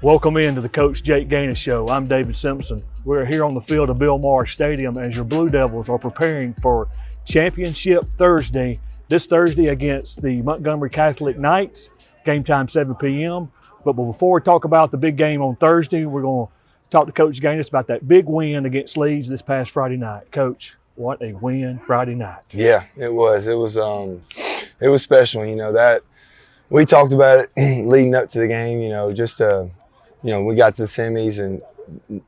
Welcome into the Coach Jake Ganus Show. I'm David Simpson. We're here on the field of Bill Marsh Stadium as your Blue Devils are preparing for Championship Thursday, this Thursday against the Montgomery Catholic Knights. Game time 7 p.m. But before we talk about the big game on Thursday, we're going to talk to Coach Ganus about that big win against Leeds this past Friday night. Coach, what a win Friday night. Yeah, it was. It was special. You know, that we talked about it leading up to the game, we got to the semis and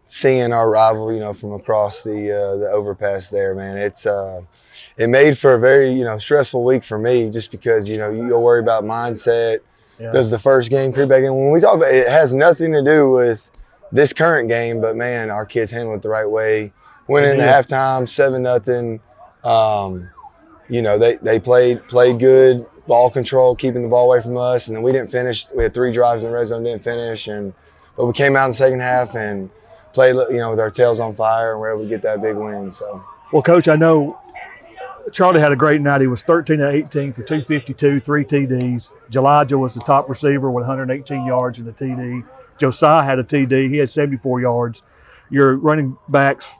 seeing our rival, from across the overpass there, man, it made for a very, stressful week for me just because, you go worry about mindset. Yeah. Does the first game creep back in? When we talk about it, it has nothing to do with this current game, but man, our kids handled it the right way. Went into halftime, 7-0. They played good, ball control, keeping the ball away from us, and then we didn't finish. We had 3 drives in the red zone, didn't finish, but we came out in the second half and played, with our tails on fire, and we were able to get that big win. So, well, Coach, I know Charlie had a great night. He was 13 of 18 for 252, 3 TDs. Elijah was the top receiver with 118 yards in the TD. Josiah had a TD. He had 74 yards. Your running backs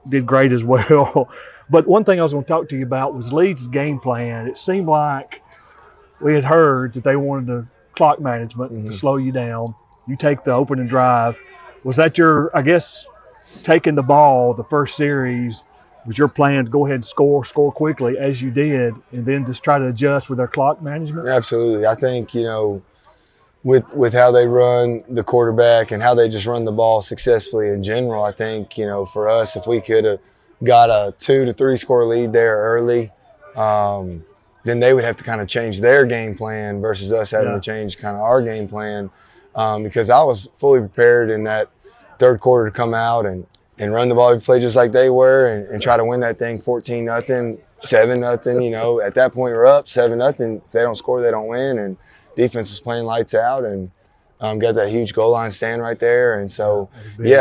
did great as well. But one thing I was going to talk to you about was Leeds' game plan. It seemed like we had heard that they wanted the clock management to slow you down. You take the opening drive. Was that taking the ball, the first series, was your plan to go ahead and score quickly as you did, and then just try to adjust with their clock management? Absolutely. I think, with how they run the quarterback and how they just run the ball successfully in general, I think, for us, if we could have got a 2 to 3 score lead there early, then they would have to kind of change their game plan versus us having to change kind of our game plan, because I was fully prepared in that third quarter to come out and run the ball. We played just like they were and try to win that thing 14-0, 7-0. At that point, we're up 7-0. If they don't score, they don't win. And defense was playing lights out and got that huge goal line stand right there. And so,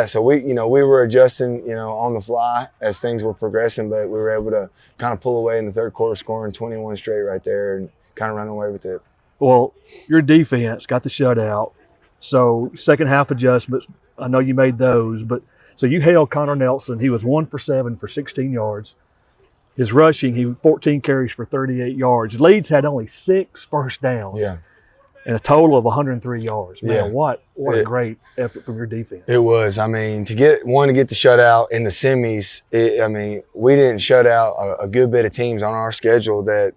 so we were adjusting, on the fly as things were progressing, but we were able to kind of pull away in the third quarter, scoring 21 straight right there and kind of run away with it. Well, your defense got the shutout. So second half adjustments, I know you made those, but so you held Connor Nelson. He was 1 for 7 for 16 yards. His rushing, he 14 carries for 38 yards. Leeds had only 6 first downs. Yeah. And a total of 103 yards. Man, what a great effort from your defense. It was. I mean, to get the shutout in the semis, we didn't shut out a good bit of teams on our schedule that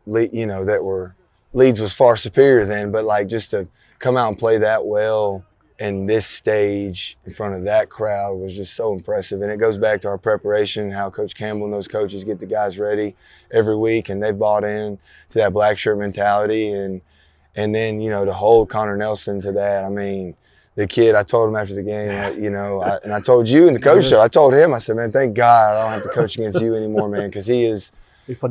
Leeds was far superior then, but just to come out and play that well in this stage in front of that crowd was just so impressive. And it goes back to our preparation, how Coach Campbell and those coaches get the guys ready every week, and they've bought in to that black shirt mentality. And then, to hold Connor Nelson to that, I mean, the kid, I told him after the game, and I told you in the coach show, I told him, I said, man, thank God I don't have to coach against you anymore, man, because he is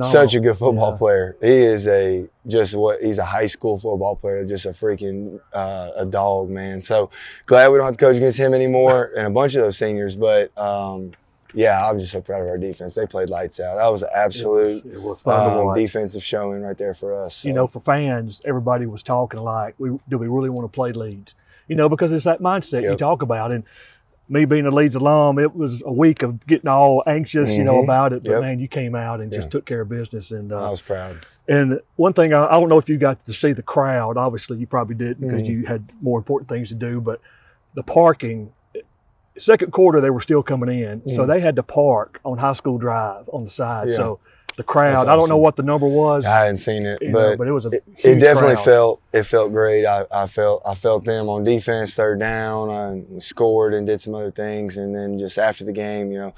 such a good football player. He is he's a high school football player, just a freaking a dog, man. So glad we don't have to coach against him anymore and a bunch of those seniors. But I'm just so proud of our defense. They played lights out. That was an absolute defensive showing right there for us. So. For fans, everybody was talking do we really want to play Leeds? Because it's that mindset you talk about. And me being a Leeds alum, it was a week of getting all anxious, about it. But man, you came out and just took care of business. And I was proud. And one thing, I don't know if you got to see the crowd. Obviously, you probably didn't because you had more important things to do. But the parking, second quarter, they were still coming in. So they had to park on High School Drive on the side. Yeah. So the crowd, awesome. I don't know what the number was. I hadn't seen it, but it was it definitely felt great. I felt them on defense, third down, and scored and did some other things. And then just after the game,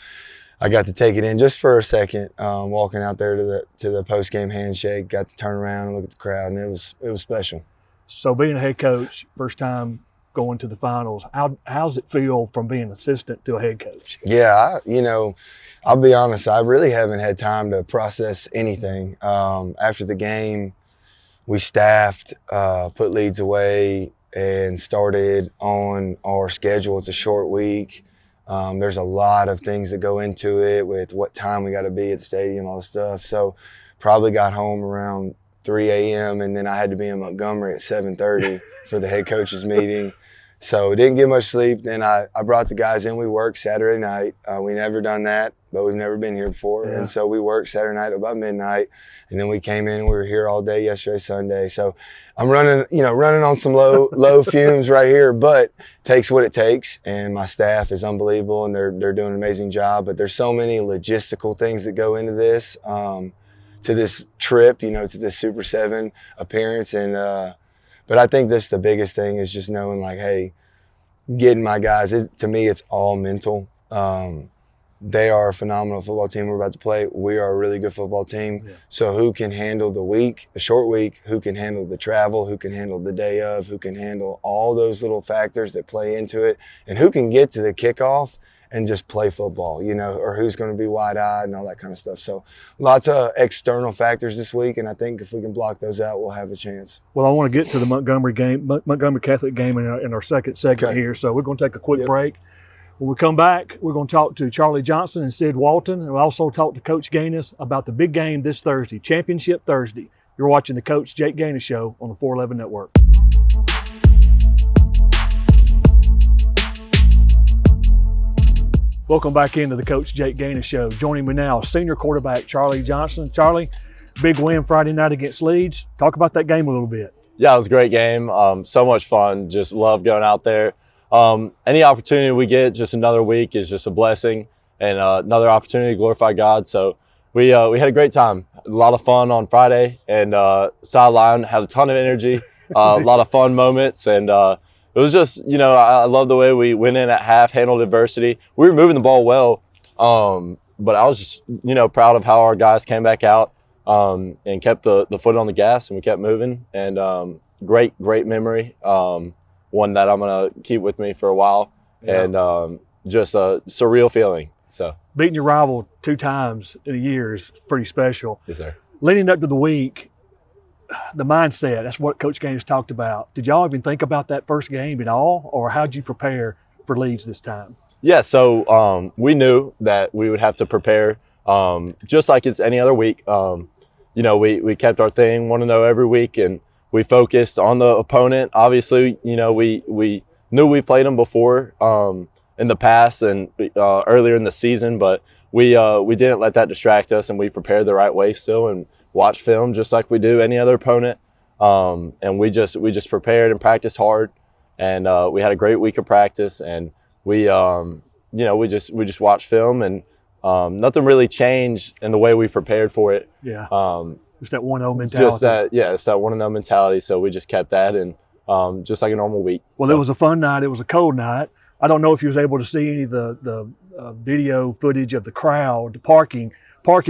I got to take it in just for a second, walking out there to the post game handshake. Got to turn around and look at the crowd, and it was special. So being a head coach, first time going to the finals, how's it feel from being assistant to a head coach? Yeah, I'll be honest, I really haven't had time to process anything. After the game, we staffed, put Leeds away, and started on our schedule. It's a short week. There's a lot of things that go into it with what time we got to be at the stadium, all the stuff. So probably got home around 3 a.m. and then I had to be in Montgomery at 7:30 for the head coach's meeting. So didn't get much sleep. Then I brought the guys in. We worked Saturday night. We never done that, but we've never been here before. Yeah. And so we worked Saturday night about midnight. And then we came in and we were here all day yesterday, Sunday. So I'm running on some low fumes right here, but takes what it takes. And my staff is unbelievable and they're doing an amazing job. But there's so many logistical things that go into this, to this trip, to this Super 7 appearance. And, but I think the biggest thing is just knowing, like, hey, getting my guys, to me, it's all mental. They are a phenomenal football team we're about to play. We are a really good football team. Yeah. So who can handle the short week, who can handle the travel, who can handle the day of, who can handle all those little factors that play into it, and who can get to the kickoff and just play football, or who's going to be wide-eyed and all that kind of stuff. So lots of external factors this week, and I think if we can block those out, we'll have a chance. Well, I want to get to the Montgomery Catholic game in our second segment here. So we're going to take a quick break. When we come back, we're going to talk to Charlie Johnston and Sid Walton, and we'll also talk to Coach Ganus about the big game this Thursday, Championship Thursday. You're watching the Coach Jake Ganus Show on the 411 Network. Welcome back into the Coach Jake Ganus Show. Joining me now, senior quarterback Charlie Johnston. Charlie, big win Friday night against Leeds. Talk about that game a little bit. Yeah, it was a great game. So much fun. Just love going out there. Any opportunity we get, just another week is just a blessing and another opportunity to glorify God. So we had a great time. A lot of fun on Friday, and sideline had a ton of energy, a lot of fun moments, and it was just, I love the way we went in at half, handled adversity. We were moving the ball well, but I was just, proud of how our guys came back out and kept the foot on the gas, and we kept moving. And great memory, one that I'm going to keep with me for a while, and just a surreal feeling. So beating your rival 2 times in a year is pretty special. Yes, sir. Leading up to the week, the mindset, that's what Coach Ganus talked about. Did y'all even think about that first game at all, or how'd you prepare for Leeds this time? Yeah, so we knew that we would have to prepare just like it's any other week. We kept our thing, want to know every week, and we focused on the opponent. Obviously, we knew we played them before in the past and earlier in the season, but we didn't let that distract us, and we prepared the right way still and watched film just like we do any other opponent. And we just prepared and practiced hard, and we had a great week of practice, and we just watched film, and nothing really changed in the way we prepared for it. Yeah. Just that 1-0 mentality. It's that 1-0 mentality. So we just kept that, and just like a normal week. Well, It was a fun night. It was a cold night. I don't know if you was able to see any of the video footage of the crowd. The parking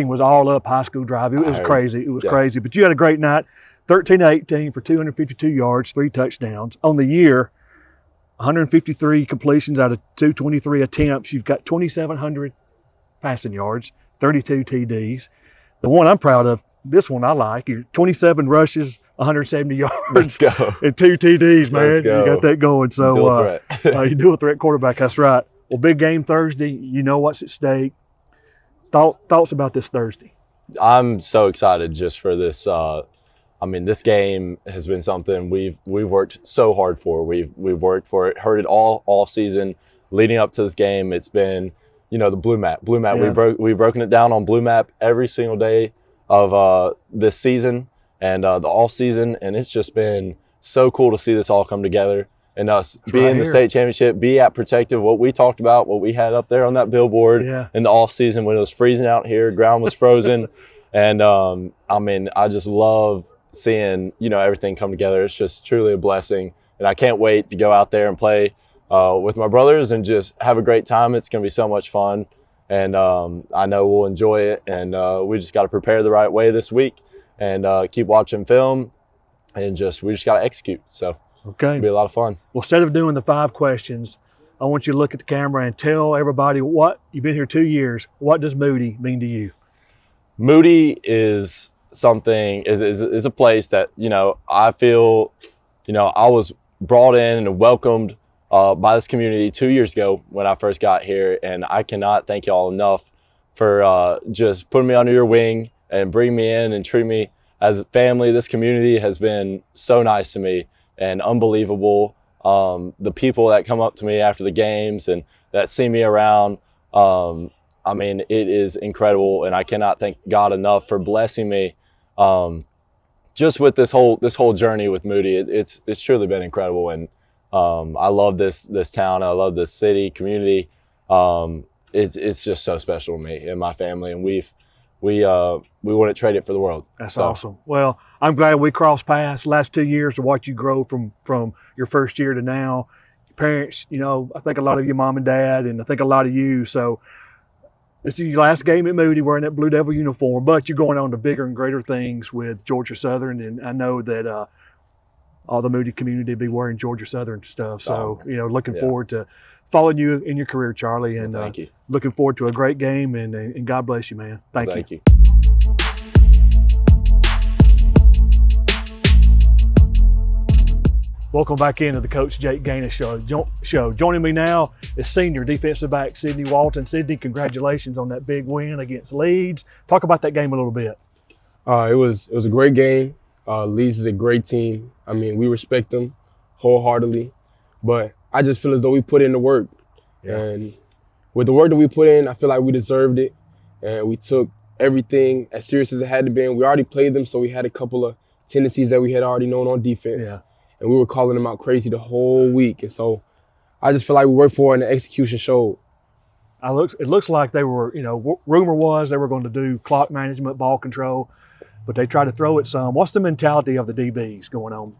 was all up High School Drive. It was crazy. It was crazy. But you had a great night. 13-18 for 252 yards, 3 touchdowns. On the year, 153 completions out of 223 attempts. You've got 2,700 passing yards, 32 TDs. The one I'm proud of, this one I like, you're 27 rushes, 170 yards. Let's go. And 2 TDs, man. Let's go. You got that going. So you do a threat quarterback. That's right. Well, big game Thursday. You know what's at stake. Thoughts about this Thursday? I'm so excited just for this. This game has been something we've worked so hard for. We've worked for it, heard it all season leading up to this game. It's been, the blue map. Yeah. We've broken it down on blue map every single day of this season and the off season, and it's just been so cool to see this all come together and us be in the state championship, be at Protective, what we talked about, what we had up there on that billboard in the off season when it was freezing out here, ground was frozen. And I just love seeing, everything come together. It's just truly a blessing. And I can't wait to go out there and play with my brothers and just have a great time. It's going to be so much fun. And I know we'll enjoy it. And we just got to prepare the right way this week and keep watching film and we just got to execute. So it'll be a lot of fun. Well, instead of doing the 5 questions, I want you to look at the camera and tell everybody you've been here 2 years. What does Moody mean to you? Moody is something, is a place that, I feel, I was brought in and welcomed by this community 2 years ago when I first got here. And I cannot thank y'all enough for just putting me under your wing and bringing me in and treating me as a family. This community has been so nice to me and unbelievable. the people that come up to me after the games and that see me around. I mean, it is incredible, and I cannot thank God enough for blessing me just with this whole journey with Moody. It's truly been incredible, and I love this town. I love this city, community. It's just so special to me and my family, and we wouldn't trade it for the world. That's awesome. Well, I'm glad we crossed paths last 2 years to watch you grow from your first year to now. Parents, I think a lot of your mom and dad, and I think a lot of you. So this is your last game at Moody wearing that Blue Devil uniform, but you're going on to bigger and greater things with Georgia Southern, and I know that all the Moody community will be wearing Georgia Southern stuff. So, looking forward to following you in your career, Charlie, and thank you. Looking forward to a great game, and God bless you, man. Thank you. Welcome back into the Coach Jake Ganus show. Joining me now is senior defensive back Sidney Walton. Sidney, congratulations on that big win against Leeds. Talk about that game a little bit. It was a great game. Leeds is a great team. I mean, we respect them wholeheartedly, but I just feel as though we put in the work. Yeah. And with the work that we put in, I feel like we deserved it, and we took everything as serious as it had to be. And we already played them, so we had a couple of tendencies that we had already known on defense. Yeah. And we were calling them out crazy the whole week. And so I just feel like we worked for it and the execution showed. It looks like they were, rumor was they were going to do clock management, ball control, but they tried to throw it some. What's the mentality of the DBs going on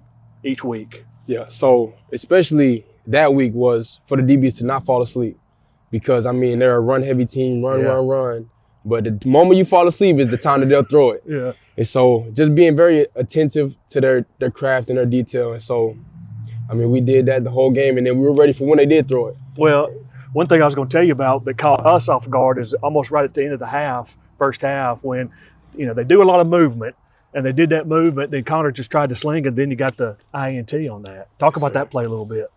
each week? Yeah, so especially that week was for the DBs to not fall asleep, because, they're a run-heavy team, run. But the moment you fall asleep is the time that they'll throw it. Yeah. And so just being very attentive to their craft and their detail. And so, we did that the whole game, and then we were ready for when they did throw it. Well, one thing I was going to tell you about that caught us off guard is almost right at the end of the first half, when, they do a lot of movement, and they did that movement, then Connor just tried to sling, and then you got the INT on that. Talk about that play a little bit.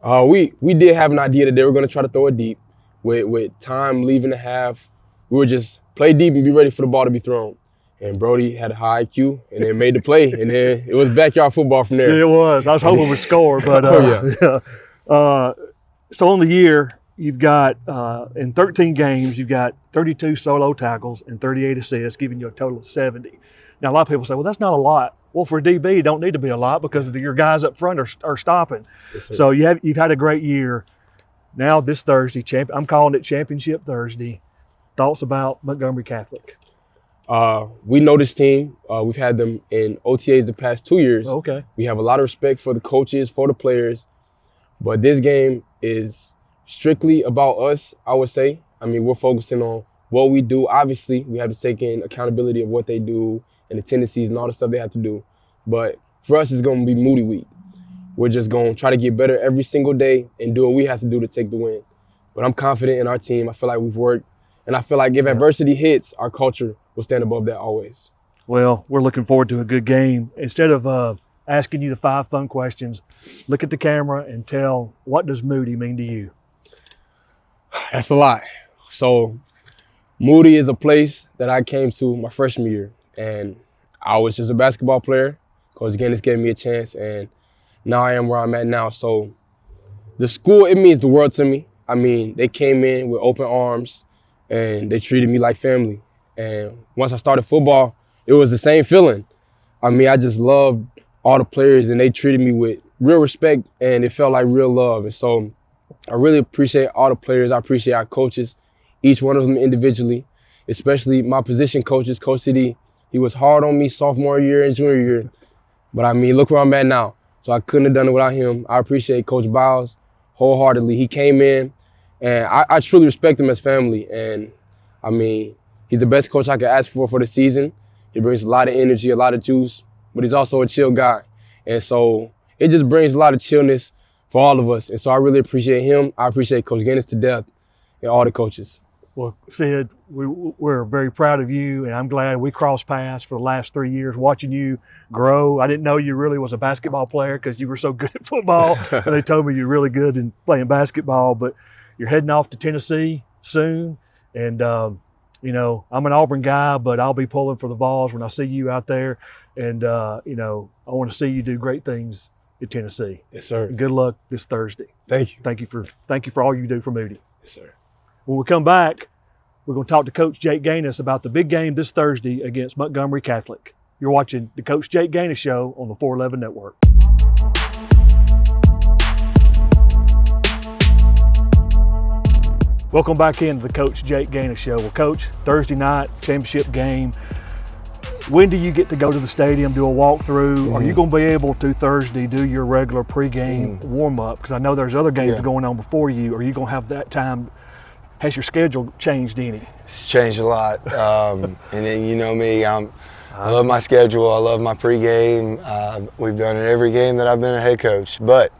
We did have an idea that they were going to try to throw it deep. With time leaving the half, we would just play deep and be ready for the ball to be thrown. And Brody had a high IQ and then made the play. And then it was backyard football from there. Yeah, it was. I was hoping we'd score, but so on the year, you've got, in 13 games, you've got 32 solo tackles and 38 assists, giving you a total of 70. Now, a lot of people say, well, that's not a lot. Well, for a DB, it don't need to be a lot because your guys up front are stopping. Yes, so you've had a great year. Now this Thursday, I'm calling it Championship Thursday. Thoughts about Montgomery Catholic? We know this team. We've had them in OTAs the past 2 years. Okay. We have a lot of respect for the coaches, for the players. But this game is strictly about us, I would say. We're focusing on what we do. Obviously, we have to take in accountability of what they do and the tendencies and all the stuff they have to do. But for us, it's going to be Moody week. We're just going to try to get better every single day and do what we have to do to take the win. But I'm confident in our team. I feel like we've worked. And I feel like if adversity hits, our culture will stand above that always. Well, we're looking forward to a good game. Instead of asking you the 5 fun questions, look at the camera and tell, what does Moody mean to you? That's a lot. So Moody is a place that I came to my freshman year. And I was just a basketball player. Coach Ganus gave me a chance, and now I am where I'm at now. So the school, it means the world to me. They came in with open arms, and they treated me like family. And once I started football, it was the same feeling. I just loved all the players, and they treated me with real respect, and it felt like real love. And so I really appreciate all the players. I appreciate our coaches, each one of them individually, especially my position coaches. Coach Sidney, he was hard on me sophomore year and junior year. But look where I'm at now. So I couldn't have done it without him. I appreciate Coach Biles wholeheartedly. He came in, and I truly respect him as family. And he's the best coach I could ask for the season. He brings a lot of energy, a lot of juice, but he's also a chill guy. And so it just brings a lot of chillness for all of us. And so I really appreciate him. I appreciate Coach Ganus to death and all the coaches. Well, Sid, we're very proud of you, and I'm glad we crossed paths for the last 3 years watching you grow. I didn't know you really was a basketball player because you were so good at football. And they told me you're really good in playing basketball, but you're heading off to Tennessee soon. And, I'm an Auburn guy, but I'll be pulling for the Vols when I see you out there. And, I want to see you do great things at Tennessee. Yes, sir. Good luck this Thursday. Thank you. Thank you for all you do for Moody. Yes, sir. When we come back, we're going to talk to Coach Jake Ganus about the big game this Thursday against Montgomery Catholic. You're watching the Coach Jake Ganus Show on the 411 Network. Welcome back into the Coach Jake Ganus Show. Well, Coach, Thursday night, championship game. When do you get to go to the stadium, do a walkthrough? Are you going to be able to Thursday do your regular pregame warm-up? Because I know there's other games going on before you. Are you going to have that time? Has your schedule changed any? It's changed a lot. And then, you know me, I love my schedule. I love my pregame. We've done it every game that I've been a head coach. But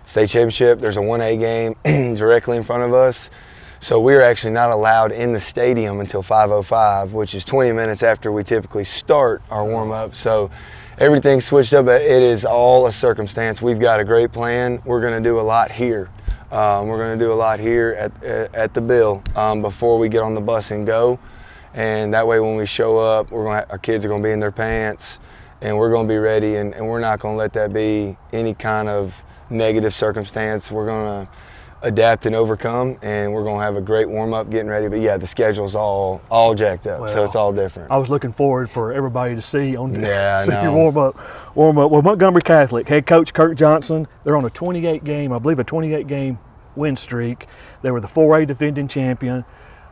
state championship, there's a 1A game directly in front of us. So we're actually not allowed in the stadium until 5:05, which is 20 minutes after we typically start our warm-up. So everything's switched up. It is all a circumstance. We've got a great plan. We're going to do a lot here. We're going to do a lot here at the Bill before we get on the bus and go. And that way when we show up, our kids are going to be in their pants, and we're going to be ready, and we're not going to let that be any kind of negative circumstance. We're going to adapt and overcome, and we're going to have a great warm-up getting ready. But yeah, the schedule's all jacked up, so it's all different. I was looking forward for everybody to see your warm-up. Well, Montgomery Catholic head coach Kirk Johnston, they're on a 28-game win streak. They were the 4A defending champion.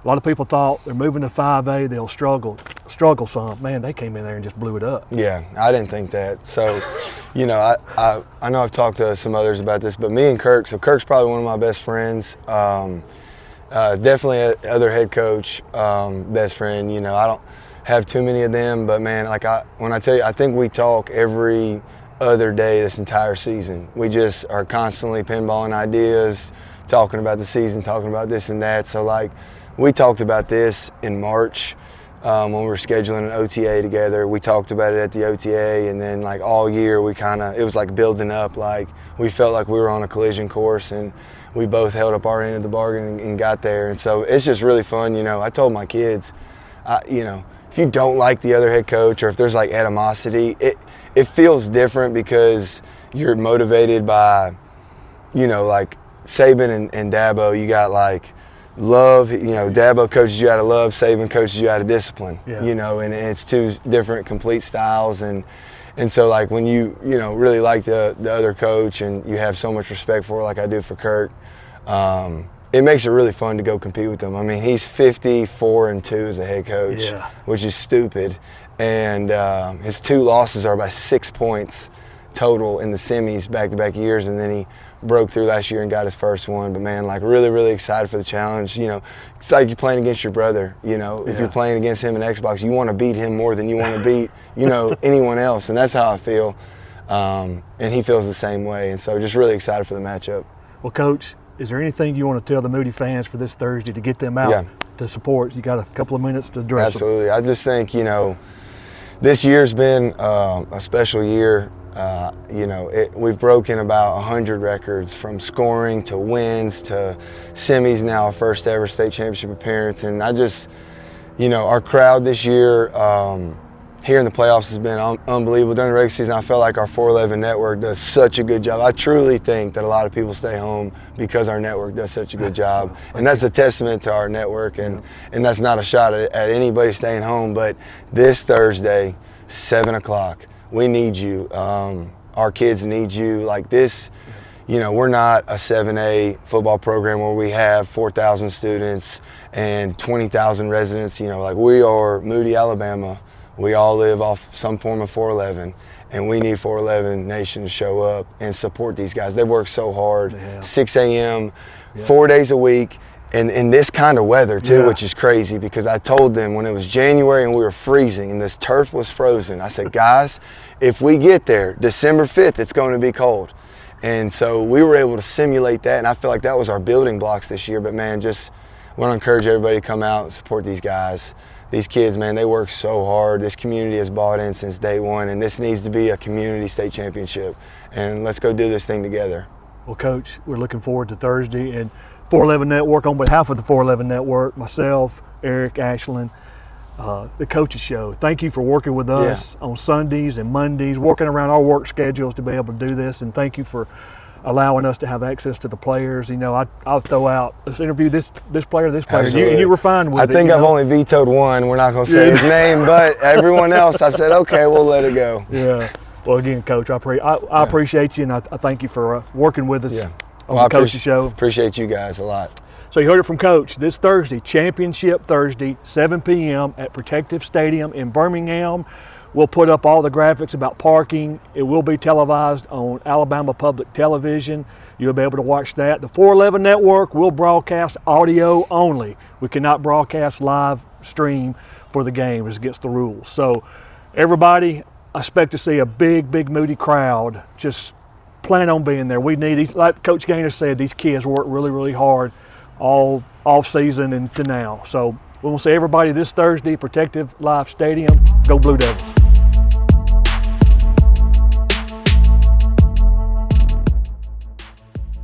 A lot of people thought they're moving to 5A, they'll struggle some. Man, they came in there and just blew it up. Yeah, I didn't think that. So, you know, I know I've talked to some others about this, but me and Kirk, so Kirk's probably one of my best friends. Definitely other head coach, best friend. You know, I don't have too many of them, but man, when I tell you, I think we talk every other day this entire season. We just are constantly pinballing ideas, talking about the season, talking about this and that. So we talked about this in March when we were scheduling an OTA together. We talked about it at the OTA, and then all year it was building up. We felt like we were on a collision course, and we both held up our end of the bargain and got there. And so it's just really fun. You know, I told my kids, if you don't like the other head coach, or if there's animosity, it feels different because you're motivated by, Saban and Dabo. You got love, Dabo coaches you out of love, Saban coaches you out of discipline, and it's two different complete styles. And so when you really like the other coach and you have so much respect for it, like I do for Kirk, it makes it really fun to go compete with him. I mean, he's 54-2 as a head coach, which is stupid. And his 2 losses are by 6 points total in the semis back-to-back years, and then he broke through last year and got his first one. But man, really, really excited for the challenge. It's like you're playing against your brother. If you're playing against him in Xbox, you want to beat him more than you want to beat, anyone else. And that's how I feel. And he feels the same way. And so just really excited for the matchup. Well, Coach, is there anything you want to tell the Moody fans for this Thursday to get them out to support? You got a couple of minutes to address them. Absolutely. I just think, this year's been a special year. We've broken about 100 records, from scoring to wins to semis, now our first ever state championship appearance. And I just, our crowd this year here in the playoffs has been unbelievable. During the regular season, I felt like our 411 network does such a good job. I truly think that a lot of people stay home because our network does such a good job. And that's a testament to our network, and that's not a shot at anybody staying home. But this Thursday, 7 o'clock, we need you. Our kids need you. We're not a 7A football program where we have 4,000 students and 20,000 residents. We are Moody, Alabama. We all live off some form of 411, and we need 411 Nation to show up and support these guys. They work so hard, 6 a.m., 4 days a week, and in this kind of weather too, which is crazy, because I told them when it was January and we were freezing and this turf was frozen, I said, guys, if we get there December 5th, it's going to be cold. And so we were able to simulate that, and I feel like that was our building blocks this year. But man, just want to encourage everybody to come out and support these guys. These kids, man, they work so hard. This community has bought in since day one, and this needs to be a community state championship. And let's go do this thing together. Well, Coach, we're looking forward to Thursday. And 411 Network, on behalf of the 411 Network, myself, Eric, Ashlyn, the Coaches Show. Thank you for working with us on Sundays and Mondays, working around our work schedules to be able to do this, and thank you for allowing us to have access to the players. You know, I'll throw out, let's interview this player. You were fine with it. I think I've only vetoed one. We're not going to say his name, but everyone else I've said, okay, we'll let it go. Yeah. Well, again, Coach, I appreciate you, and I thank you for working with us on the Coaches Show. Appreciate you guys a lot. So you heard it from Coach this Thursday, Championship Thursday, 7 p.m. at Protective Stadium in Birmingham. We'll put up all the graphics about parking. It will be televised on Alabama Public Television. You'll be able to watch that. The 411 network will broadcast audio only. We cannot broadcast live stream for the game. It's against the rules. So everybody, I expect to see a big Moody crowd. Just plan on being there. We need, like Coach Ganus said, these kids work really hard all off season and to now. So we'll see everybody this Thursday, Protective Life Stadium. Go Blue Devils.